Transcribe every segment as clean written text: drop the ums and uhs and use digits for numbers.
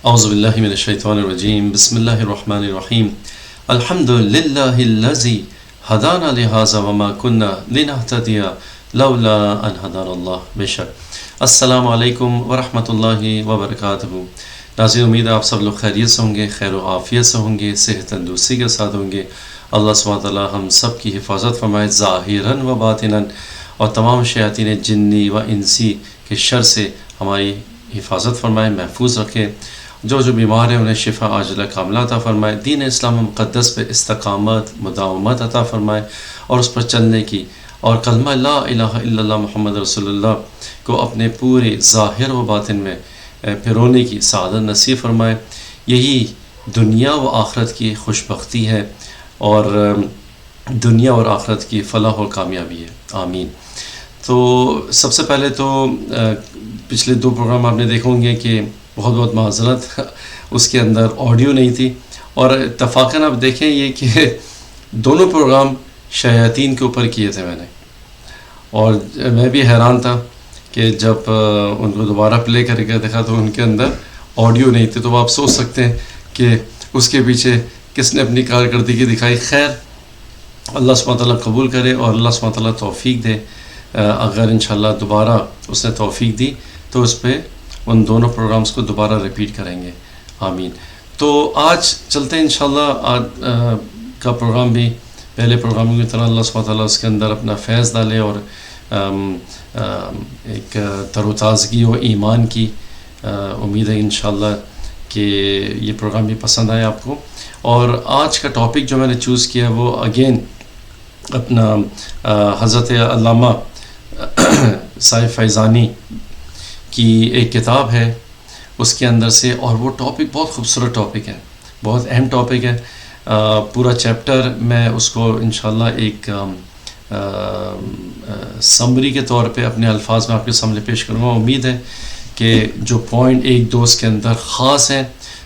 اعوذ باللہ من الشیطان الرجیم بسم اللہ الرحمن الرحیم الحمد للہ الذی ہدانا لہذا وما کنا لنہتدی لولا ان ہدانا اللہ. بے شک. السلام علیکم ورحمۃ اللہ وبرکاتہ. ناظرین، امید ہے آپ سب لوگ خیریت سے ہوں گے، خیر و عافیت سے ہوں گے، صحت تندرستی کے ساتھ ہوں گے. اللہ سبحانہ تعالیٰ ہم سب کی حفاظت فرمائے ظاہراً و باطناً، اور تمام شیاطین جنی و انسی کے شر سے ہماری حفاظت فرمائے، محفوظ رکھے. جو بیمار ہیں انہیں شفا عاجلہ کاملہ عطا فرمائے. دین اسلام مقدس پہ استقامت، مداومت عطا فرمائے، اور اس پر چلنے کی اور کلمہ لا الہ الا اللہ محمد رسول اللہ کو اپنے پورے ظاہر و باطن میں پھرونے کی سعادت نصیب فرمائے. یہی دنیا و آخرت کی خوشبختی ہے اور دنیا اور آخرت کی فلاح و کامیابی ہے. آمین. تو سب سے پہلے تو پچھلے 2 پروگرام آپ نے دیکھے ہوں گے کہ بہت بہت معذرت، اس کے اندر آڈیو نہیں تھی، اور اتفاقاً آپ دیکھیں یہ کہ دونوں پروگرام شیاطین کے اوپر کیے تھے میں نے، اور میں بھی حیران تھا کہ جب ان کو دوبارہ پلے کر کے دیکھا تو ان کے اندر آڈیو نہیں تھے. تو آپ سوچ سکتے ہیں کہ اس کے پیچھے کس نے اپنی کارکردگی دکھائی. خیر، اللہ سبحانہ تعالیٰ قبول کرے اور اللہ سبحانہ تعالیٰ توفیق دے. اگر انشاءاللہ دوبارہ اس نے توفیق دی تو اس پہ ان دونوں پروگرامز کو دوبارہ ریپیٹ کریں گے. آمین. تو آج چلتے ہیں انشاءاللہ. آج کا پروگرام بھی پہلے پروگراموں کی طرح اللہ سبحانہ تعالیٰ اس کے اندر اپنا فیض ڈالے اور ایک تر و تازگی و ایمان کی امید ہے انشاءاللہ کہ یہ پروگرام بھی پسند آئے آپ کو. اور آج کا ٹاپک جو میں نے چوز کیا وہ اگین اپنا حضرت علامہ صاحب فیضانی کی ایک کتاب ہے اس کے اندر سے، اور وہ ٹاپک بہت خوبصورت ٹاپک ہے، بہت اہم ٹاپک ہے. پورا چیپٹر میں اس کو انشاءاللہ ایک سمری کے طور پہ اپنے الفاظ میں آپ کے سامنے پیش کروں گا. امید ہے کہ جو پوائنٹ 1-2 اس کے اندر خاص ہیں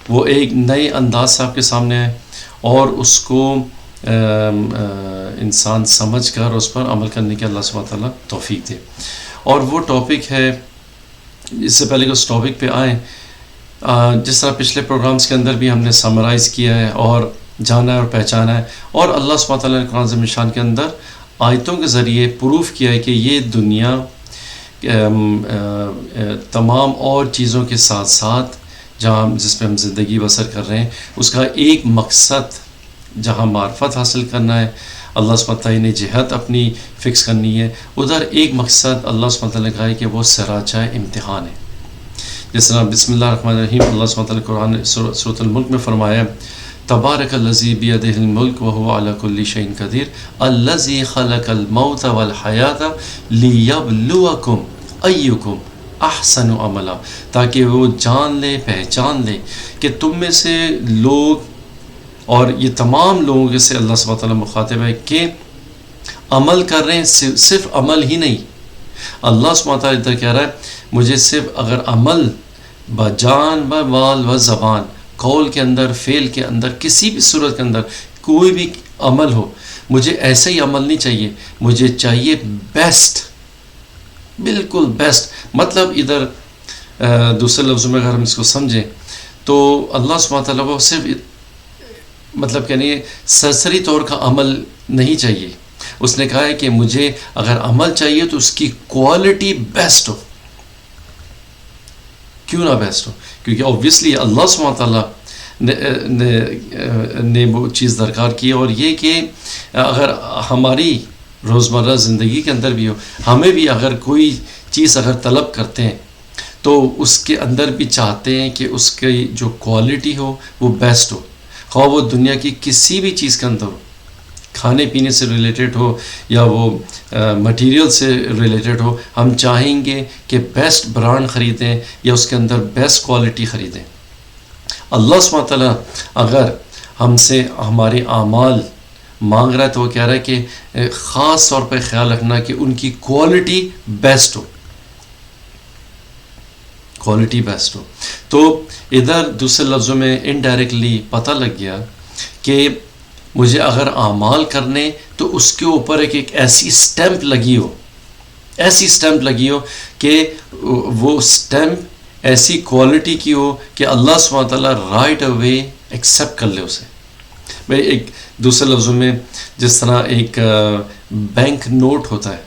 وہ ایک نئے انداز سے آپ کے سامنے ہے، اور اس کو انسان سمجھ کر اس پر عمل کرنے کے اللہ سبحانہ تعالیٰ توفیق دے. اور وہ ٹاپک ہے، اس سے پہلے کہ اس ٹاپک پہ آئیں، جس طرح پچھلے پروگرامز کے اندر بھی ہم نے سمرائز کیا ہے اور جانا ہے اور پہچانا ہے، اور اللہ سبحانہ تعالیٰ نے قرآن عظیم الشان کے اندر آیتوں کے ذریعے پروف کیا ہے کہ یہ دنیا تمام اور چیزوں کے ساتھ ساتھ جس پہ ہم زندگی بسر کر رہے ہیں، اس کا ایک مقصد جہاں معرفت حاصل کرنا ہے، اللہ سبحانہ تعالیٰ نے جہت اپنی فکس کرنی ہے، ادھر ایک مقصد اللہ سبحانہ تعالیٰ نے کہا ہے کہ وہ سراچہ امتحان ہے. جس طرح بسم اللہ الرحمن الرحیم اللہ سبحانہ تعالیٰ قرآن سورۃ الملک میں فرمایا تبارک الذی بیدہ الملک وہو علی کل شیء قدیر الذی خلق الموت والحیاۃ لیبلوکم ایکم احسن عملا، تاکہ وہ جان لے، پہچان لے کہ تم میں سے لوگ، اور یہ تمام لوگوں کے سے اللہ سبحانہ تعالیٰ مخاطب ہے کہ عمل کر رہے ہیں. صرف عمل ہی نہیں، اللہ سبحانہ تعالیٰ ادھر کہہ رہا ہے مجھے صرف اگر عمل بجان بمال و زبان، قول کے اندر، فعل کے اندر، کسی بھی صورت کے اندر کوئی بھی عمل ہو، مجھے ایسا ہی عمل نہیں چاہیے، مجھے چاہیے بیسٹ، بالکل بیسٹ. مطلب ادھر دوسرے لفظوں میں اگر ہم اس کو سمجھیں تو اللہ سبحانہ تعالیٰ کو صرف مطلب کہ نہیں سرسری طور کا عمل نہیں چاہیے. اس نے کہا ہے کہ مجھے اگر عمل چاہیے تو اس کی کوالٹی بیسٹ ہو. کیوں نہ بیسٹ ہو؟ کیونکہ اوبویسلی اللہ سبحانہ تعالیٰ نے وہ چیز درکار کی ہے، اور یہ کہ اگر ہماری روزمرہ زندگی کے اندر بھی ہو، ہمیں بھی اگر کوئی چیز اگر طلب کرتے ہیں تو اس کے اندر بھی چاہتے ہیں کہ اس کی جو کوالٹی ہو وہ بیسٹ ہو، خواہ وہ دنیا کی کسی بھی چیز کے اندر ہو، کھانے پینے سے ریلیٹڈ ہو یا وہ مٹیریل سے ریلیٹڈ ہو. ہم چاہیں گے کہ بیسٹ برانڈ خریدیں یا اس کے اندر بیسٹ کوالٹی خریدیں. اللہ سبحانہ تعالیٰ اگر ہم سے ہمارے اعمال مانگ رہا ہے تو وہ کہہ رہا ہے کہ خاص طور پہ خیال رکھنا کہ ان کی کوالٹی بیسٹ ہو، کوالٹی بیسٹ ہو. تو ادھر دوسرے لفظوں میں انڈائریکٹلی پتہ لگ گیا کہ مجھے اگر اعمال کرنے تو اس کے اوپر ایک ایسی اسٹیمپ لگی ہو، ایسی اسٹیمپ لگی ہو کہ وہ اسٹیمپ ایسی کوالٹی کی ہو کہ اللہ سبحانہ تعالیٰ رائٹ اوے ایکسیپٹ کر لے اسے. بھائی ایک دوسرے لفظوں میں جس طرح ایک بینک نوٹ ہوتا ہے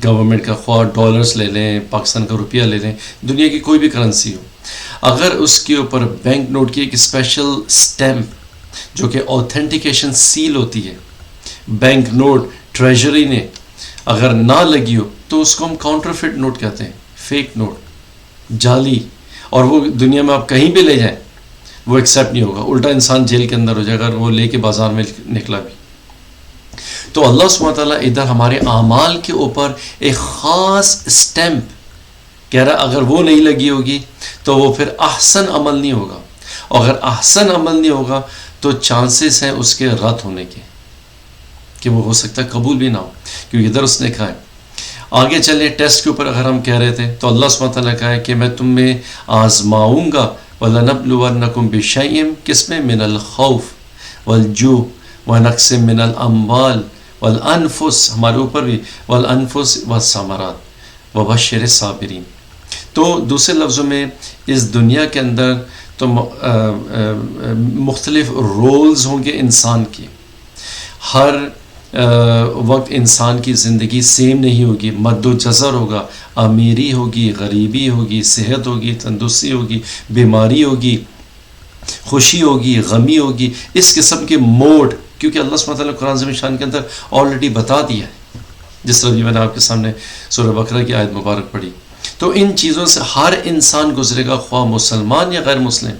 گورنمنٹ کا، خواہ ڈالرز لے لیں، پاکستان کا روپیہ لے لیں، دنیا کی کوئی بھی کرنسی ہو، اگر اس کے اوپر بینک نوٹ کی ایک اسپیشل سٹیمپ جو کہ اوتھینٹیکیشن سیل ہوتی ہے، بینک نوٹ ٹریجری نے اگر نہ لگی ہو تو اس کو ہم کاؤنٹر فٹ نوٹ کہتے ہیں، فیک نوٹ، جعلی، اور وہ دنیا میں آپ کہیں بھی لے جائیں وہ ایکسیپٹ نہیں ہوگا، الٹا انسان جیل کے اندر ہو جائے گا اگر وہ لے کے بازار میں نکلا بھی. تو اللہ سبحانہ تعالیٰ ادھر ہمارے اعمال کے اوپر ایک خاص اسٹیمپ کہہ رہا ہے، اگر وہ نہیں لگی ہوگی تو وہ پھر احسن عمل نہیں ہوگا، اور اگر احسن عمل نہیں ہوگا تو چانسز ہیں اس کے رد ہونے کے، کہ وہ ہو سکتا ہے قبول بھی نہ ہو، کیونکہ ادھر اس نے کہا ہے. آگے چلیں ٹیسٹ کے اوپر اگر ہم کہہ رہے تھے تو اللہ سبحانہ تعالیٰ کہا ہے کہ میں تم میں آزماؤں گا، وَلَنَبْلُوَنَّكُمْ بِشَيْءٍ کس میں من الخوف والجوع ونقص من الاموال والانفس، ہمارے اوپر بھی والانفس والثمرات وبشر الصابرین. تو دوسرے لفظوں میں اس دنیا کے اندر تو مختلف رولز ہوں گے انسان کے، ہر وقت انسان کی زندگی سیم نہیں ہوگی، مد و جزر ہوگا، امیری ہوگی، غریبی ہوگی، صحت ہوگی، تندرستی ہوگی، بیماری ہوگی، خوشی ہوگی، غمی ہوگی، اس قسم کے موڈ، کیونکہ اللہ سبحانہ وتعالیٰ قرآن عظیم شان کے اندر آلریڈی بتا دیا ہے، جس طرح میں نے آپ کے سامنے سورہ بقرہ کی آیت مبارک پڑھی. تو ان چیزوں سے ہر انسان گزرے گا، خواہ مسلمان یا غیر مسلم،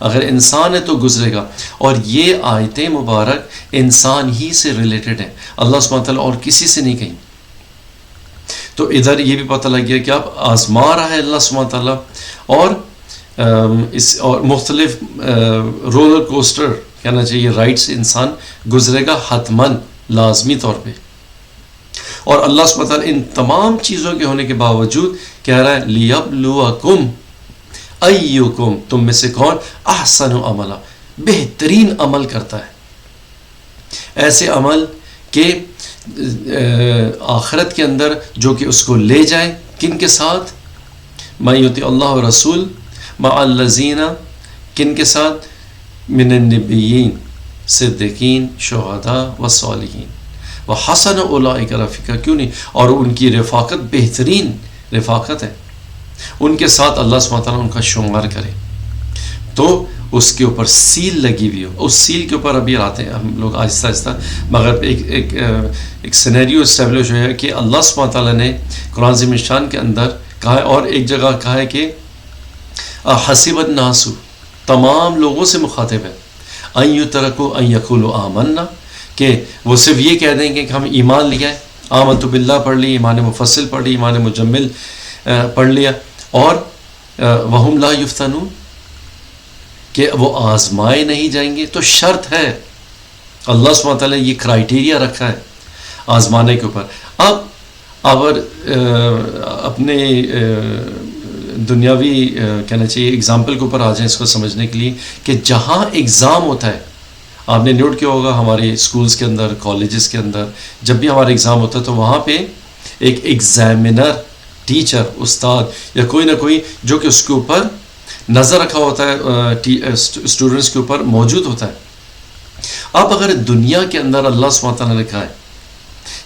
اگر انسان ہے تو گزرے گا. اور یہ آیتیں مبارک انسان ہی سے ریلیٹڈ ہیں، اللہ سبحانہ تعالیٰ اور کسی سے نہیں کہیں. تو ادھر یہ بھی پتہ لگ گیا کہ اب آزما رہا ہے اللہ سبحانہ تعالیٰ، اور مختلف رولر کوسٹر کہنا چاہیے رائڈ سے انسان گزرے گا حتماً، لازمی طور پہ. اور اللہ سبحانہ تعالیٰ ان تمام چیزوں کے ہونے کے باوجود کہہ رہا ہے لیبلوکم ایکم، تم میں سے کون احسن عملا، بہترین عمل کرتا ہے، ایسے عمل کہ آخرت کے اندر جو کہ اس کو لے جائے کن کے ساتھ، ما یطیع اللہ و رسول مع الذین، کن کے ساتھ، من النبیین صدیقین شہداء و صالحین وحسن اولئک رفیقا، کیوں نہیں، اور ان کی رفاقت بہترین رفاقت ہے، ان کے ساتھ اللہ سبحانہ تعالیٰ ان کا شمار کرے. تو اس کے اوپر سیل لگی ہوئی ہو، اس سیل کے اوپر ابھی آتے ہیں ہم لوگ آہستہ آہستہ، مگر ایک سینیریو اسٹیبلش ہوا ہے کہ اللہ سبحانہ تعالیٰ نے قرآن عظیم الشان کے اندر کہا ہے، اور ایک جگہ کہا ہے کہ حسب الناس، تمام لوگوں سے مخاطب ہے، ان یترکوا ان یقولوا آمنا، کہ وہ صرف یہ کہہ دیں گے کہ ہم ایمان لیا ہے، آمنت باللہ پڑھ لی، ایمان مفصل پڑھ لی، ایمان مجمل پڑھ لیا، اور وہم لا یفتنون، کہ وہ آزمائے نہیں جائیں گے. تو شرط ہے، اللہ سبحانہ تعالیٰ یہ کرائیٹیریا رکھا ہے آزمانے کے اوپر. اب اگر اپنے دنیاوی کہنا چاہیے اگزامپل کے اوپر آ جائیں اس کو سمجھنے کے لیے، کہ جہاں ایگزام ہوتا ہے، آپ نے نوٹ کیا ہوگا ہمارے اسکولز کے اندر، کالجز کے اندر جب بھی ہمارا ایگزام ہوتا ہے تو وہاں پہ ایک ایگزامنر، ٹیچر، استاد یا کوئی نہ کوئی جو کہ اس کے اوپر نظر رکھا ہوتا ہے اسٹوڈنٹس کے اوپر موجود ہوتا ہے. اب اگر دنیا کے اندر اللہ سبحانہ تعالیٰ نے کہا ہے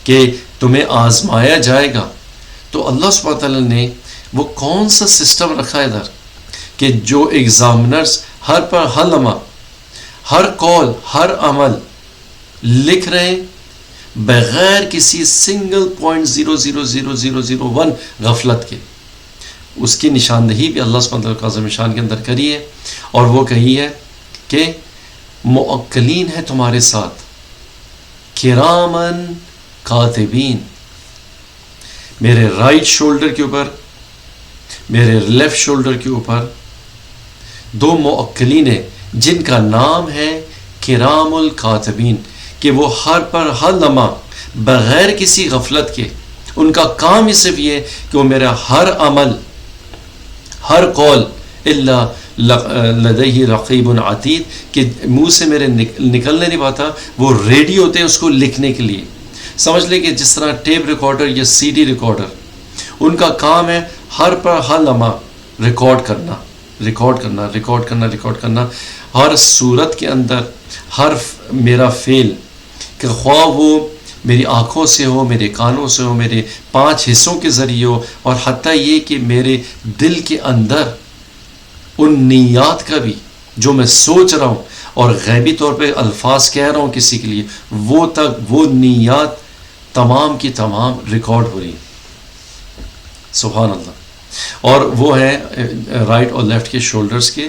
کہ تمہیں آزمایا جائے گا، تو اللہ سبحانہ تعالیٰ نے وہ کون سا سسٹم رکھا ہے ادھر کہ جو ایگزامنرز ہر لمحہ، ہر قول، ہر عمل لکھ رہے ہیں بغیر کسی سنگل 0.00001 غفلت کے. اس کی نشاندہی بھی اللہ سبحانہ وتعالیٰ عظیم شان کے اندر کری ہے، اور وہ کہی ہے کہ موکلین ہے تمہارے ساتھ، کرامن کاتبین، میرے رائٹ شولڈر کے اوپر، میرے لیفٹ شولڈر کے اوپر دو موکلین ہیں جن کا نام ہے کرام الکاتبین، کہ وہ ہر لمحہ بغیر کسی غفلت کے، ان کا کام ہی صرف یہ کہ وہ میرا ہر عمل، ہر قول الا لدیہ رقیب عتید، کہ منہ سے میرے نکلنے نہیں پاتا، وہ ریڈی ہوتے ہیں اس کو لکھنے کے لیے. سمجھ لیں کہ جس طرح ٹیپ ریکارڈر یا CD ریکارڈر، ان کا کام ہے ہر لمحہ ریکارڈ کرنا ہر صورت کے اندر، ہر میرا فعل، کہ خواہ وہ میری آنکھوں سے ہو، میرے کانوں سے ہو، میرے 5 حصوں کے ذریعے ہو، اور حتیٰ یہ کہ میرے دل کے اندر ان نیات کا بھی جو میں سوچ رہا ہوں اور غیبی طور پہ الفاظ کہہ رہا ہوں کسی کے لیے، وہ تک وہ نیات تمام کی تمام ریکارڈ ہو رہی ہیں. سبحان اللہ. اور وہ ہیں رائٹ اور لیفٹ کے شولڈرز کے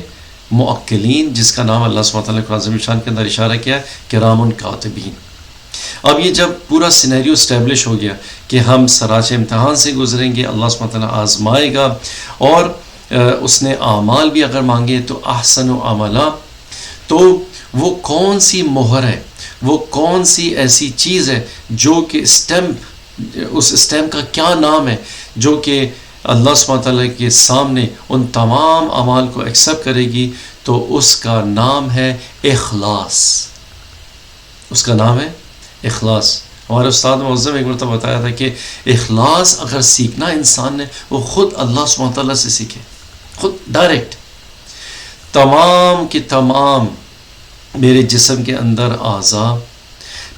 معقلین، جس کا نام اللہ سبحانہ وتعالیٰ نے قرآن عظیم شان کے اندر اشارہ کیا ہے، کرام کاتبین. اب یہ جب پورا سینیریو اسٹیبلش ہو گیا کہ ہم سراچ امتحان سے گزریں گے، اللہ سبحانہ وتعالیٰ آزمائے گا، اور اس نے اعمال بھی اگر مانگے تو احسن و عملا، تو وہ کون سی مہر ہے، وہ کون سی ایسی چیز ہے جو کہ اسٹیمپ، اس اسٹیمپ کا کیا نام ہے جو کہ اللہ سبحانہ تعالیٰ کے سامنے ان تمام اعمال کو ایکسیپٹ کرے گی؟ تو اس کا نام ہے اخلاص. اس کا نام ہے اخلاص. ہمارے استاد معظم ایک مرتبہ بتایا تھا کہ اخلاص اگر سیکھنا انسان نے، وہ خود اللہ سبحانہ تعالیٰ سے سیکھے، خود ڈائریکٹ. تمام کے تمام میرے جسم کے اندر اعضاء،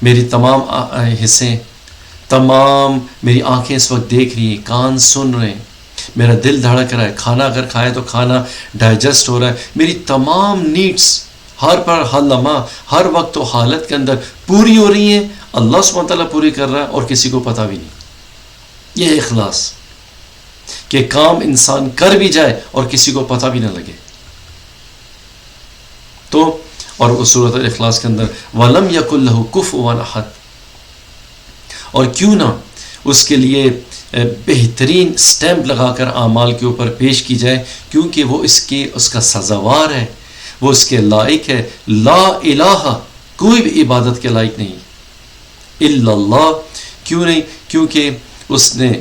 میری تمام حصے، تمام میری آنکھیں اس وقت دیکھ رہی ہیں، کان سن رہے ہیں، میرا دل دھڑک رہا ہے، کھانا اگر کھائے تو کھانا ڈائجسٹ ہو رہا ہے، میری تمام نیڈس ہر لمحہ، ہر وقت و حالت کے اندر پوری ہو رہی ہیں. اللہ سبحانہ تعالیٰ پوری کر رہا ہے اور کسی کو پتہ بھی نہیں. یہ اخلاص کہ کام انسان کر بھی جائے اور کسی کو پتہ بھی نہ لگے. تو اور اس صورت الاخلاص کے اندر وَلَمْ يَكُنْ لَهُ كُفُوًا أَحَدٌ، اور کیوں نہ اس کے لیے بہترین سٹیمپ لگا کر اعمال کے اوپر پیش کی جائے، کیونکہ وہ اس کا سزاوار ہے، وہ اس کے لائق ہے. لا الہ، کوئی بھی عبادت کے لائق نہیں الا اللہ. کیوں نہیں؟ کیونکہ اس نے،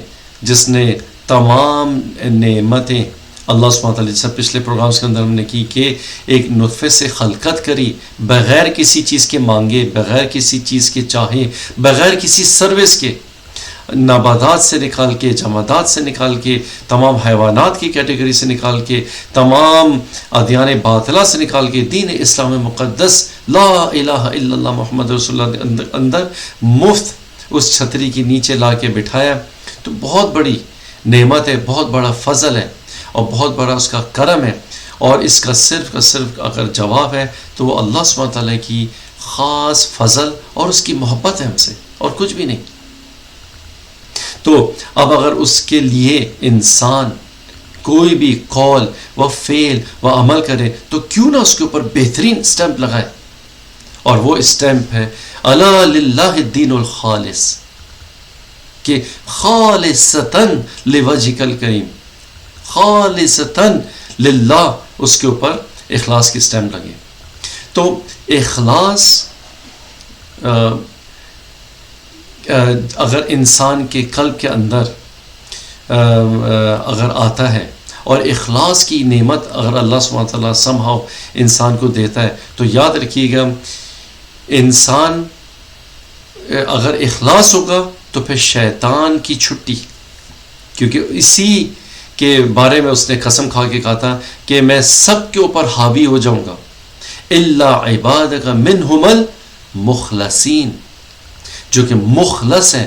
جس نے تمام نعمتیں اللہ سبحانہ تعالیٰ، جیسے پچھلے پروگرامز کے اندر ہم نے کی کہ ایک نطفے سے خلقت کری، بغیر کسی چیز کے مانگے، بغیر کسی چیز کے چاہے، بغیر کسی سروس کے، نباتات سے نکال کے، جمادات سے نکال کے، تمام حیوانات کی کیٹیگری سے نکال کے، تمام ادیان باطلہ سے نکال کے، دین اسلام مقدس لا الہ الا اللہ محمد رسول اللہ کے اندر مفت اس چھتری کے نیچے لا کے بٹھایا. تو بہت بڑی نعمت ہے، بہت بڑا فضل ہے، اور بہت بڑا اس کا کرم ہے. اور اس کا صرف اگر جواب ہے تو وہ اللہ سبحانہ تعالیٰ کی خاص فضل اور اس کی محبت ہے ہم سے، اور کچھ بھی نہیں. تو اب اگر اس کے لیے انسان کوئی بھی قول و فعل و عمل کرے تو کیوں نہ اس کے اوپر بہترین سٹیمپ لگائے، اور وہ سٹیمپ ہے الا للہ الدین الخالص، کہ خالصتاً لوجہک الکریم، خالصتاً للہ، اس کے اوپر اخلاص کی سٹیمپ لگے. تو اخلاص اگر انسان کے قلب کے اندر اگر آتا ہے، اور اخلاص کی نعمت اگر اللہ سبحانہ تعالیٰ somehow انسان کو دیتا ہے، تو یاد رکھیے گا انسان اگر اخلاص ہوگا تو پھر شیطان کی چھٹی، کیونکہ اسی کے بارے میں اس نے قسم کھا کے کہا تھا کہ میں سب کے اوپر حاوی ہو جاؤں گا الا عبادک منہم المخلصین، جو کہ مخلص ہیں.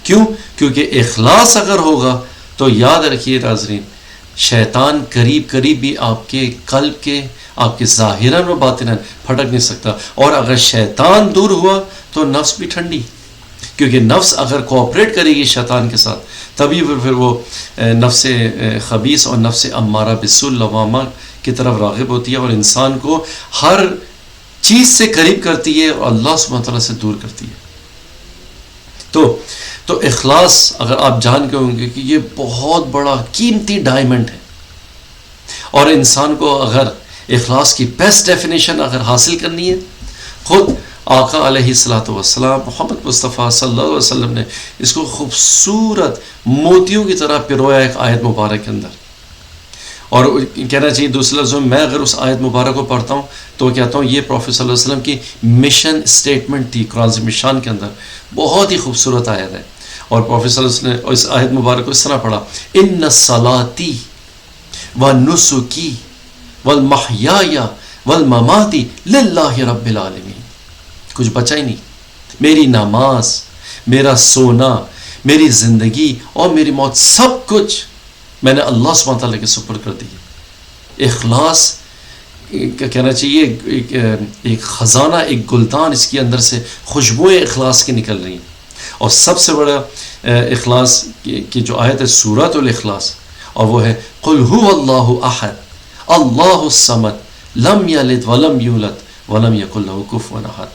کیوں؟ کیونکہ اخلاص اگر ہوگا تو یاد رکھیے ناظرین، شیطان قریب بھی آپ کے قلب کے، آپ کے ظاہراً و باطناً پھٹک نہیں سکتا. اور اگر شیطان دور ہوا تو نفس بھی ٹھنڈی، کیونکہ نفس اگر کوآپریٹ کرے گی شیطان کے ساتھ تبھی پھر وہ نفس خبیث اور نفس امارہ بالسوء لوامہ کی طرف راغب ہوتی ہے، اور انسان کو ہر چیز سے قریب کرتی ہے اور اللہ سبحانہ تعالیٰ سے دور کرتی ہے. تو اخلاص اگر آپ جان کے ہوں گے کہ یہ بہت بڑا قیمتی ڈائمنڈ ہے، اور انسان کو اگر اخلاص کی بیسٹ ڈیفینیشن اگر حاصل کرنی ہے، خود آقا علیہ الصلوۃ والسلام محمد مصطفیٰ صلی اللہ علیہ وسلم نے اس کو خوبصورت موتیوں کی طرح پرویا ایک آیت مبارک کے اندر. اور کہنا چاہیے دوسرے لفظوں میں اگر اس آیت مبارک کو پڑھتا ہوں تو کہتا ہوں یہ پروفیٹ صلی اللہ علیہ وسلم کی مشن سٹیٹمنٹ تھی قرآن عظیم الشان کے اندر. بہت ہی خوبصورت آیت ہے، اور پروفیٹ صلی اللہ علیہ وسلم نے اس آیت مبارک کو اس طرح پڑھا، ان صلاتی و نسکی والمحیای والمماتی للہ رب العالمین. کچھ بچا ہی نہیں. میری نماز، میرا سونا، میری زندگی اور میری موت، سب کچھ میں نے اللہ سبحانہ تعالیٰ کے سپرد کر دی. اخلاص کہنا چاہیے ایک خزانہ، ایک گلدان، اس کے اندر سے خوشبوئیں اخلاص کی نکل رہی ہیں. اور سب سے بڑا اخلاص کی جو آیت ہے سورۃ الاخلاص، اور وہ ہے قل هو اللہ احد اللہ الصمد لم یلد ولم یولد ولم یکن لہ کفوا احد.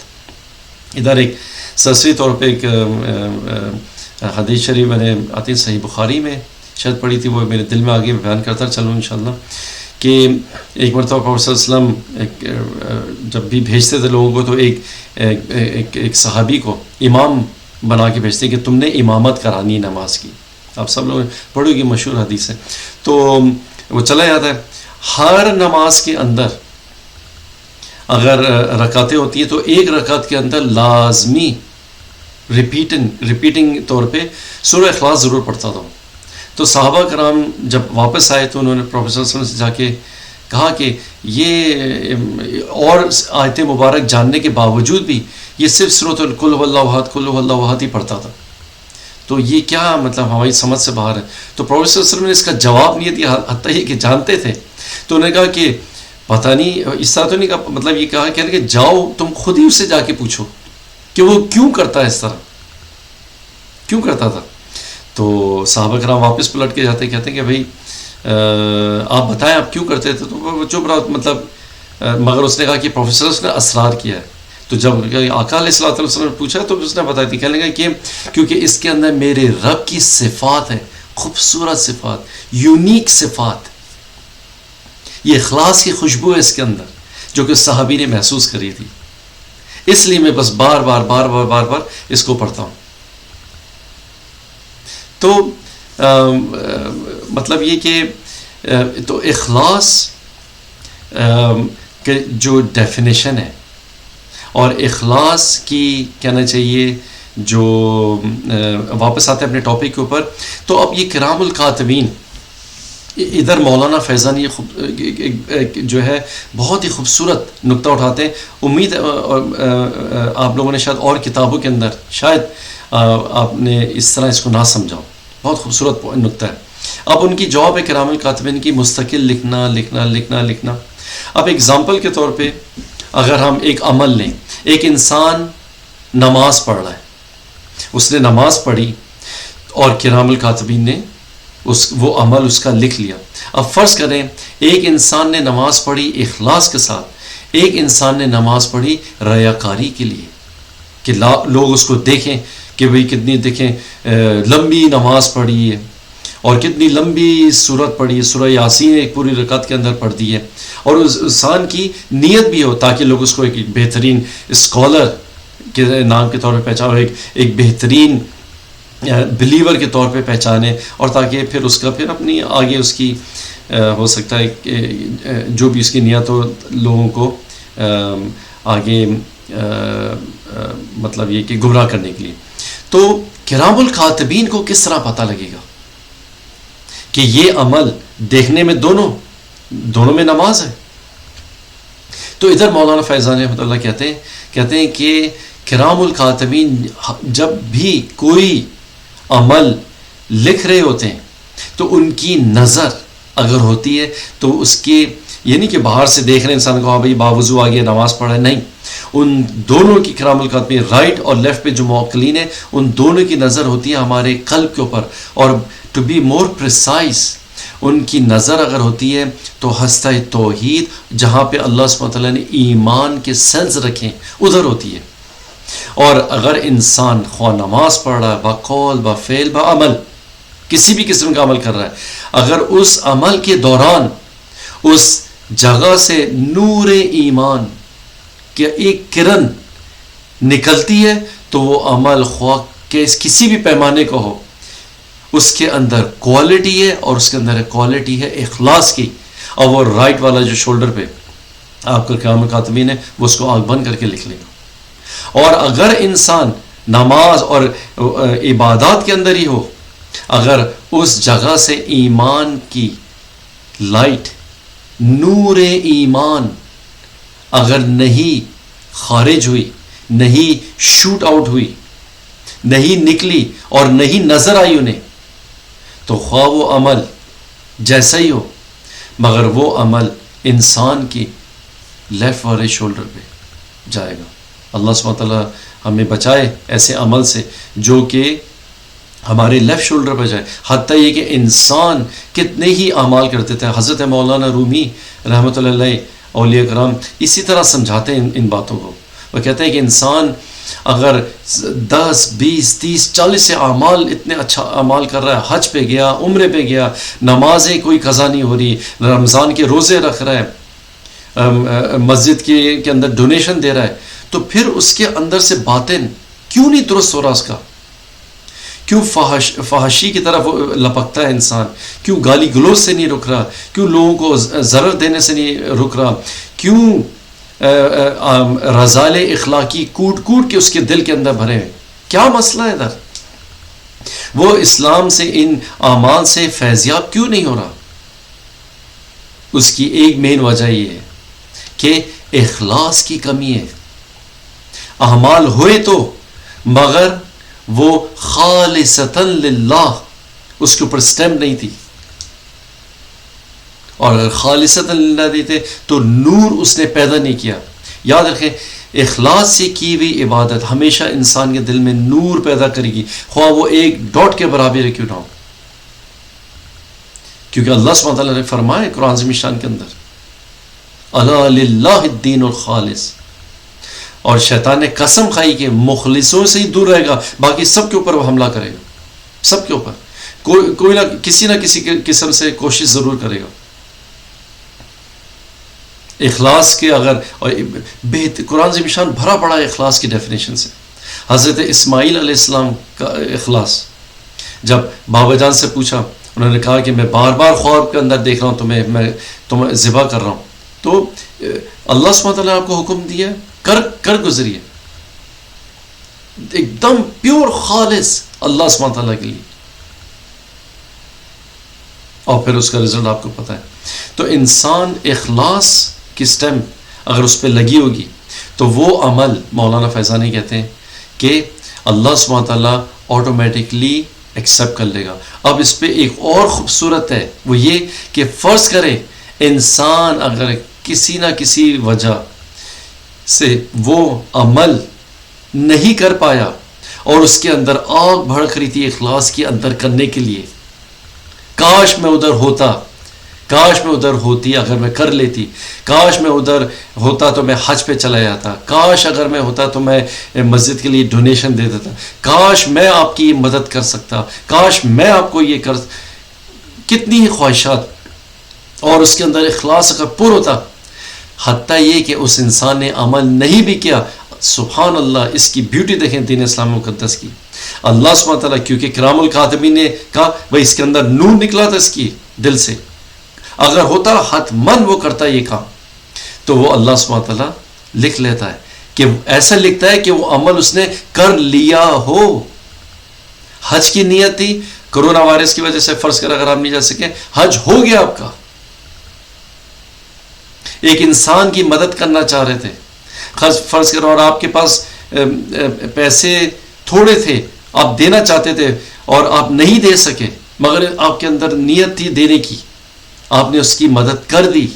ادھر ایک سرسری طور پہ ایک حدیث شریف میں نے آتی صحیح بخاری میں شاید پڑھی تھی، وہ میرے دل میں آگے بیان کرتا چلوں انشاءاللہ، کہ ایک مرتبہ پروفیٹ صلی اللہ علیہ وسلم جب بھی بھیجتے تھے لوگوں کو تو ایک صحابی کو امام بنا کے بھیجتے کہ تم نے امامت کرانی نماز کی. آپ سب لوگ پڑھو گی، مشہور حدیث ہے. تو وہ چلا جاتا ہے. ہر نماز کے اندر اگر رکعتیں ہوتی ہیں تو ایک رکعت کے اندر لازمی ریپیٹنگ طور پہ سورہ اخلاص ضرور پڑھتا تھا. تو صحابہ کرام جب واپس آئے تو انہوں نے پروفیٹ صلی اللہ علیہ وسلم سے جا کے کہا کہ یہ اور آیت مبارک جاننے کے باوجود بھی یہ صرف سورۃ قل هو اللہ احد قل هو اللہ احد ہی پڑھتا تھا، تو یہ کیا مطلب ہماری سمجھ سے باہر ہے. تو پروفیٹ صلی اللہ علیہ وسلم نے اس کا جواب نہیں دیا، حتیٰ یہ کہ جانتے تھے. تو انہوں نے کہا کہ پتہ نہیں، اس طرح تو نہیں کہا، مطلب یہ کہا کہ جاؤ تم خود ہی اس سے جا کے پوچھو کہ وہ کیوں کرتا ہے، اس طرح کیوں کرتا تھا. تو صحابہ کرام واپس پلٹ کے جاتے، کہتے ہیں کہ بھائی آپ بتائیں آپ کیوں کرتے تھے. تو وہ چپ رہا، مطلب مگر اس نے کہا کہ پروفیٹ صلی اللہ علیہ وسلم نے اسرار کیا ہے. تو جب آقا علیہ الصلوۃ والسلام نے پوچھا تو اس نے بتائی تھی، کہنے لگا کہ کیونکہ اس کے اندر میرے رب کی صفات ہے، خوبصورت صفات، یونیک صفات، یہ اخلاص کی خوشبو ہے اس کے اندر جو کہ صحابی نے محسوس کری تھی. اس لیے میں بس بار بار اس کو پڑھتا ہوں. تو مطلب یہ کہ تو اخلاص کے جو ڈیفینیشن ہے اور اخلاص کی کہنا چاہیے جو واپس آتے ہیں اپنے ٹاپک کے اوپر. تو اب یہ کرام الکاتبین، ادھر مولانا فیضان یہ جو ہے بہت ہی خوبصورت نقطہ اٹھاتے ہیں. امید آپ لوگوں نے شاید اور کتابوں کے اندر شاید آپ نے اس طرح اس کو نہ سمجھا، بہت خوبصورت نقطہ ہے. اب ان کی جواب ہے کرام الکاتبین کی مستقل لکھنا. اب اگزامپل کے طور پہ اگر ہم ایک عمل لیں، ایک انسان نماز پڑھ رہا ہے، اس نے نماز پڑھی اور کرام الکاتبین نے وہ عمل اس کا لکھ لیا. اب فرض کریں ایک انسان نے نماز پڑھی اخلاص کے ساتھ، ایک انسان نے نماز پڑھی ریاکاری کے لیے کہ لوگ اس کو دیکھیں کہ بھئی کتنی دیکھیں لمبی نماز پڑھی ہے اور کتنی لمبی سورت پڑھی ہے، سورہ یاسین ایک پوری رکعت کے اندر پڑھ دی ہے. اور اس انسان کی نیت بھی ہو تاکہ لوگ اس کو ایک بہترین اسکالر کے نام کے طور پہ پہچانے، ایک بہترین بلیور کے طور پہ پہچانے، اور تاکہ پھر اس کا پھر اپنی آگے اس کی ہو سکتا ہے کہ جو بھی اس کی نیت ہو لوگوں کو آگے مطلب یہ کہ گمراہ کرنے کے لیے. تو کرام الکاتبین کو کس طرح پتہ لگے گا کہ یہ عمل دیکھنے میں دونوں میں نماز ہے. تو ادھر مولانا فیضان رحمۃ اللہ کہتے ہیں کہ کرام الکاتبین جب بھی کوئی عمل لکھ رہے ہوتے ہیں تو ان کی نظر اگر ہوتی ہے تو اس کے یہ نہیں کہ باہر سے دیکھ رہے انسان کو ہاں بھائی باوضو آگے نماز پڑھ رہے، نہیں، ان دونوں کی کرام الکاتبین رائٹ اور لیفٹ پہ جو موکلین ہیں ان دونوں کی نظر ہوتی ہے ہمارے قلب کے اوپر. اور ٹو بی مور پریسائز ان کی نظر اگر ہوتی ہے تو ہستہ توحید جہاں پہ اللہ سبحانہ وتعالیٰ نے ایمان کے سیلز رکھیں ادھر ہوتی ہے. اور اگر انسان خواہ نماز پڑھ رہا ہے بقول بفعل بعمل کسی بھی قسم کا عمل کر رہا ہے، اگر اس عمل کے دوران اس جگہ سے نور ایمان کہ ایک کرن نکلتی ہے تو وہ عمل خواہ کسی بھی پیمانے کا ہو اس کے اندر کوالٹی ہے، اور اس کے اندر کوالٹی ہے اخلاص کی. اور وہ رائٹ والا جو شولڈر پہ آپ کا کرام الکاتبین ہے وہ اس کو آنکھ بند کر کے لکھ لے گا. اور اگر انسان نماز اور عبادات کے اندر ہی ہو، اگر اس جگہ سے ایمان کی لائٹ، نور ایمان اگر نہیں خارج ہوئی، نہیں شوٹ آؤٹ ہوئی، نہیں نکلی اور نہیں نظر آئی انہیں، تو خواہ وہ عمل جیسا ہی ہو، مگر وہ عمل انسان کی لیفٹ والے شولڈر پہ جائے گا۔ اللہ سبحانہ تعالیٰ ہمیں بچائے ایسے عمل سے جو کہ ہمارے لیفٹ شولڈر پہ جائے۔ حتیٰ یہ کہ انسان کتنے ہی اعمال کرتے تھے، حضرت مولانا رومی رحمۃ اللہ علیہ، اولیاء کرام اسی طرح سمجھاتے ہیں ان باتوں کو۔ وہ کہتے ہیں کہ انسان اگر 10 20 30 40 سے اعمال، اتنے اچھا اعمال کر رہا ہے، حج پہ گیا، عمرے پہ گیا، نمازیں کوئی قضا نہیں ہو رہی، رمضان کے روزے رکھ رہا ہے، مسجد کے اندر ڈونیشن دے رہا ہے، تو پھر اس کے اندر سے باطن کیوں نہیں درست ہو رہا؟ اس کا کیوں فحاشی کی طرف لپکتا ہے انسان؟ کیوں گالی گلوچ سے نہیں رک رہا؟ کیوں لوگوں کو ضرر دینے سے نہیں رک رہا؟ کیوں رذائل اخلاقی کوٹ کوٹ کے اس کے دل کے اندر بھرے ہیں؟ کیا مسئلہ ہے ادھر؟ وہ اسلام سے، ان اعمال سے فیضیاب کیوں نہیں ہو رہا؟ اس کی ایک مین وجہ یہ ہے کہ اخلاص کی کمی ہے۔ اعمال ہوئے تو، مگر وہ خالصتاً للہ، اس کے اوپر سٹیمپ نہیں تھی، اور اگر خالصتاً للہ دیتے تو نور اس نے پیدا نہیں کیا۔ یاد رکھیں، اخلاص سے کی ہوئی عبادت ہمیشہ انسان کے دل میں نور پیدا کرے گی، خواہ وہ ایک ڈاٹ کے برابر کیوں نہ ہو، کیونکہ اللہ سبحانہ تعالیٰ نے فرمایا قرآن عظیم الشان کے اندر، الا للہ الدین الخالص، اور شیطان نے قسم کھائی کہ مخلصوں سے ہی دور رہے گا، باقی سب کے اوپر وہ حملہ کرے گا، سب کے اوپر کوئی نہ کسی قسم سے کوشش ضرور کرے گا۔ اخلاص کے اگر، اور قرآن عظیم الشان بھرا پڑا ہے اخلاص کی ڈیفینیشن سے۔ حضرت اسماعیل علیہ السلام کا اخلاص، جب بابا جان سے پوچھا، انہوں نے کہا کہ میں بار بار خواب کے اندر دیکھ رہا ہوں تمہیں ذبح کر رہا ہوں، تو اللہ سبحانہ تعالیٰ نے آپ کو حکم دیا کر گزریے، ایک دم پیور خالص اللہ سبحانہ تعالیٰ کے لیے، اور پھر اس کا رزلٹ آپ کو پتہ ہے۔ تو انسان اخلاص کی سٹیمپ اگر اس پہ لگی ہوگی تو وہ عمل، مولانا فیضانی کہتے ہیں کہ اللہ سبحانہ تعالیٰ آٹومیٹکلی ایکسیپٹ کر لے گا۔ اب اس پہ ایک اور خوبصورت ہے، وہ یہ کہ فرض کرے انسان اگر کسی نہ کسی وجہ سے وہ عمل نہیں کر پایا، اور اس کے اندر آگ بھڑک رہی تھی اخلاص کی اندر کرنے کے لیے، کاش میں ادھر ہوتا، کاش میں ادھر ہوتی، اگر میں کر لیتی، کاش میں ادھر ہوتا تو میں حج پہ چلا جاتا، کاش اگر میں ہوتا تو میں مسجد کے لیے ڈونیشن دے دیتا، کاش میں آپ کی مدد کر سکتا، کاش میں آپ کو یہ کر، کتنی ہی خواہشات، اور اس کے اندر اخلاص اگر پر ہوتا، حتیٰ یہ کہ اس انسان نے عمل نہیں بھی کیا، سبحان اللہ، اس کی بیوٹی دیکھیں دین اسلام مقدس کی۔ اللہ سبحانہ تعالیٰ، کیونکہ کرام الکاتبین نے کہا بھائی اس کے اندر نور نکلا تھا اس کی دل سے، اگر ہوتا حتماً وہ کرتا یہ کام، تو وہ اللہ سبحانہ تعالیٰ لکھ لیتا ہے، کہ ایسا لکھتا ہے کہ وہ عمل اس نے کر لیا ہو۔ حج کی نیت تھی، کرونا وائرس کی وجہ سے فرض کر اگر آپ نہیں جا سکے، حج ہو گیا آپ کا۔ ایک انسان کی مدد کرنا چاہ رہے تھے، فرض کرو، اور آپ کے پاس پیسے تھوڑے تھے، آپ دینا چاہتے تھے اور آپ نہیں دے سکے، مگر آپ کے اندر نیت تھی دینے کی، آپ نے اس کی مدد کر دی۔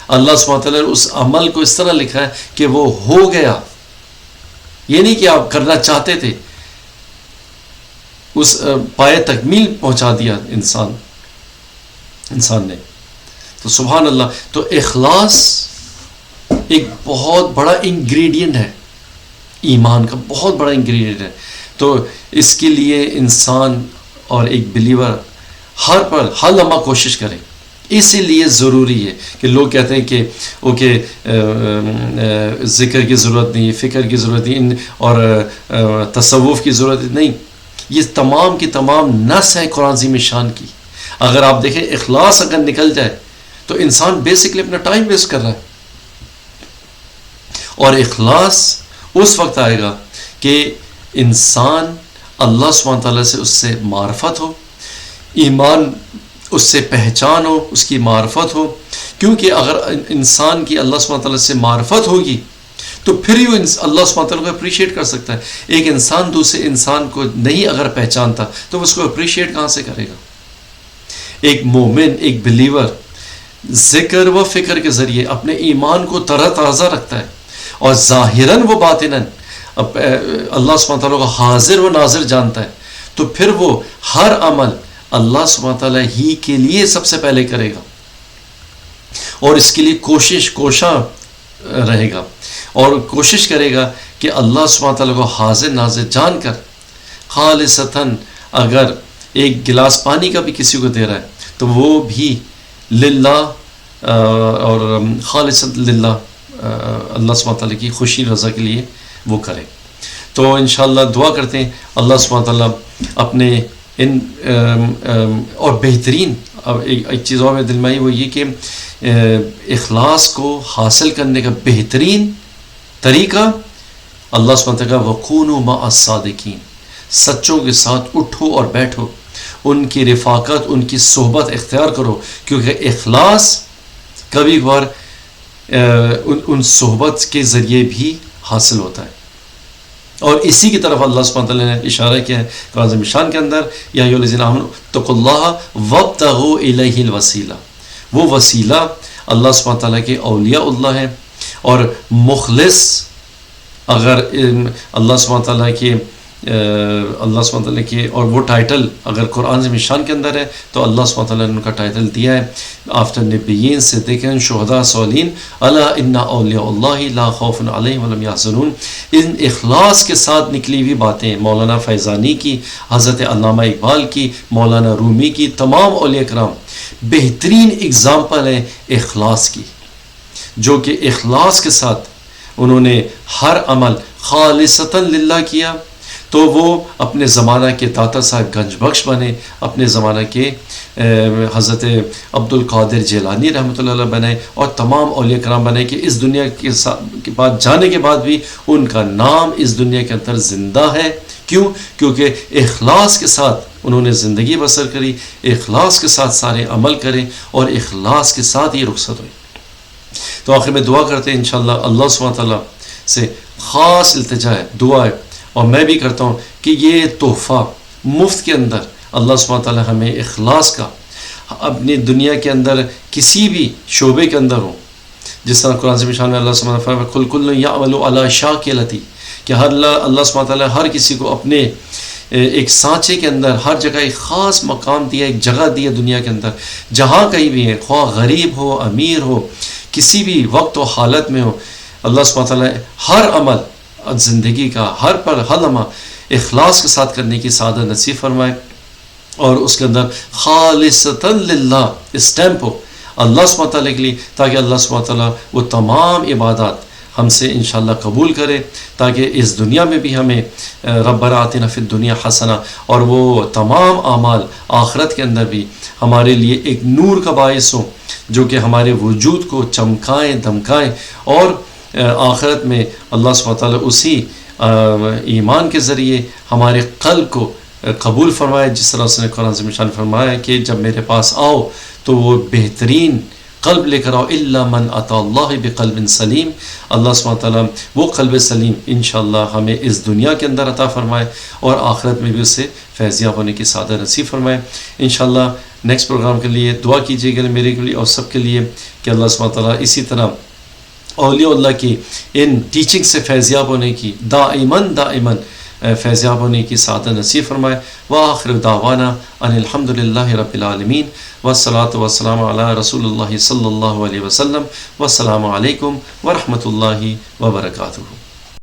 اللہ سبحانہ تعالیٰ نے اس عمل کو اس طرح لکھا ہے کہ وہ ہو گیا، یہ نہیں کہ آپ کرنا چاہتے تھے، اس پائے تکمیل پہنچا دیا انسان نے۔ تو سبحان اللہ، تو اخلاص ایک بہت بڑا انگریڈینٹ ہے، ایمان کا بہت بڑا انگریڈینٹ ہے۔ تو اس کے لیے انسان اور ایک بلیور ہر پل ہر لمحہ کوشش کرے۔ اسی لیے ضروری ہے کہ لوگ کہتے ہیں کہ اوکے ذکر کی ضرورت نہیں، فکر کی ضرورت نہیں، اور تصوف کی ضرورت نہیں، یہ تمام کی تمام نس ہے قرآن عظیم الشان کی۔ اگر آپ دیکھیں اخلاص اگر نکل جائے تو انسان بیسکلی اپنا ٹائم ویسٹ کر رہا ہے، اور اخلاص اس وقت آئے گا کہ انسان اللہ سبحانہ تعالیٰ سے اس سے معرفت ہو، ایمان اس سے پہچان ہو، اس کی معرفت ہو، کیونکہ اگر انسان کی اللہ سبحانہ تعالیٰ سے معرفت ہوگی تو پھر ہی وہ اللہ سبحانہ تعالیٰ کو اپریشیٹ کر سکتا ہے۔ ایک انسان دوسرے انسان کو نہیں اگر پہچانتا تو اس کو اپریشیٹ کہاں سے کرے گا؟ ایک مومن، ایک بلیور ذکر و فکر کے ذریعے اپنے ایمان کو تر تازہ رکھتا ہے، اور ظاہراً وہ باطناً اللہ سبحانہ تعالیٰ کو حاضر و ناظر جانتا ہے، تو پھر وہ ہر عمل اللہ سبحانہ تعالیٰ ہی کے لیے سب سے پہلے کرے گا، اور اس کے لیے کوشاں رہے گا، اور کوشش کرے گا کہ اللہ سبحانہ تعالیٰ کو حاضر ناظر جان کر خالصتاً اگر ایک گلاس پانی کا بھی کسی کو دے رہا ہے تو وہ بھی للہ اور خالصۃ للہ اللہ سبحانہ تعالیٰ کی خوشی رضا کے لیے وہ کرے۔ تو انشاءاللہ دعا کرتے ہیں اللہ سبحانہ تعالیٰ اپنے ان اور بہترین ایک چیز اور میرے دل میں آئی، وہ یہ کہ اخلاص کو حاصل کرنے کا بہترین طریقہ اللہ سبحانہ تعالیٰ وَقُونُوا مَعَ الصَّادِقِينَ، سچوں کے ساتھ اٹھو اور بیٹھو، ان کی رفاقت، ان کی صحبت اختیار کرو، کیونکہ اخلاص کبھی کبھار ان صحبت کے ذریعے بھی حاصل ہوتا ہے۔ اور اسی کی طرف اللہ سبحانہ تعالیٰ نے اشارہ کیا ہے قرآن عظیم الشان کے اندر، یا ایھا الذین آمنوا اتقوا اللہ وابتغوا الیہ الوسیلہ، وہ وسیلہ اللہ سبحانہ تعالیٰ کے اولیاء اللہ ہیں، اور مخلص اگر اللہ سبحانہ تعالیٰ کے اور وہ ٹائٹل اگر قرآن عظیم الشان کے اندر ہے تو اللہ سبحانہ تعالیٰ نے ان کا ٹائٹل دیا ہے آفٹر نبیین صدیقین شہداء صالحین الا ان اولیاء اللہ لا خوف علیہم ولم یحزنون۔ ان اخلاص کے ساتھ نکلی ہوئی باتیں مولانا فیضانی کی، حضرت علامہ اقبال کی، مولانا رومی کی، تمام اولیاء کرام بہترین اگزامپل ہے اخلاص کی، جو کہ اخلاص کے ساتھ انہوں نے ہر عمل خالصتاً للہ کیا، تو وہ اپنے زمانہ کے داتا صاحب گنج بخش بنے، اپنے زمانہ کے حضرت عبد القادر جیلانی رحمۃ اللہ علیہ بنے، اور تمام اولیاء کرام بنے کہ اس دنیا کے بعد جانے کے بعد بھی ان کا نام اس دنیا کے اندر زندہ ہے۔ کیوں؟ کیونکہ اخلاص کے ساتھ انہوں نے زندگی بسر کری، اخلاص کے ساتھ سارے عمل کرے، اور اخلاص کے ساتھ یہ رخصت ہوئی۔ تو آخر میں دعا کرتے ہیں انشاءاللہ اللہ سبحانہ تعالیٰ سے خاص التجا ہے، دعا ہے، اور میں بھی کرتا ہوں کہ یہ تحفہ مفت کے اندر اللہ سبحانہ تعالیٰ ہمیں اخلاص کا اپنی دنیا کے اندر کسی بھی شعبے کے اندر ہو، جس طرح قرآن سے شان میں اللہ سبحانہ تعالیٰ قل کل یعمل علی شاکلتہ، کہ اللہ سبحانہ تعالیٰ ہر کسی کو اپنے ایک سانچے کے اندر ہر جگہ ایک خاص مقام دیا، ایک جگہ دی ہے دنیا کے اندر، جہاں کہیں بھی ہے، خواہ غریب ہو، امیر ہو، کسی بھی وقت و حالت میں ہو، اللہ سبحانہ تعالیٰ ہر عمل زندگی کا ہر لمحہ اخلاص کے ساتھ کرنے کی سعادت نصیب فرمائے، اور اس کے اندر خالصتاً للہ اسٹیمپ ہو اللہ سبحانہ تعالیٰ کے لیے، تاکہ اللہ سبحانہ تعالیٰ وہ تمام عبادات ہم سے انشاءاللہ قبول کرے، تاکہ اس دنیا میں بھی ہمیں ربنا آتنا فی الدنیا حسنہ، اور وہ تمام اعمال آخرت کے اندر بھی ہمارے لیے ایک نور کا باعث ہوں، جو کہ ہمارے وجود کو چمکائیں دمکائیں، اور آخرت میں اللہ سبحانہ تعالیٰ اسی ایمان کے ذریعے ہمارے قلب کو قبول فرمائے، جس طرح اس نے قرآن سے نشان فرمایا کہ جب میرے پاس آؤ تو وہ بہترین قلب لے کر آؤ، الا من اتی اللہ بقلب سلیم، اللہ سبحانہ تعالیٰ وہ قلب سلیم انشاءاللہ ہمیں اس دنیا کے اندر عطا فرمائے، اور آخرت میں بھی اس سے فیضیاب ہونے کی سعادت نصیب فرمائے۔ انشاءاللہ نیکسٹ پروگرام کے لیے دعا کیجیے گا میرے کے لیے اور سب کے لیے، کہ اللہ سبحانہ تعالیٰ اسی طرح اولیاء اللہ کی ان ٹیچنگ سے فیضیاب ہونے کی دائماً فیضیاب ہونے کی سعادت نصیب فرمائے۔ وآخر دعوانا ان الحمدللہ رب العالمین، والصلاة والسلام علی رسول اللہ صلی اللہ علیہ وسلم، والسلام علیکم ورحمۃ اللہ وبرکاتہ۔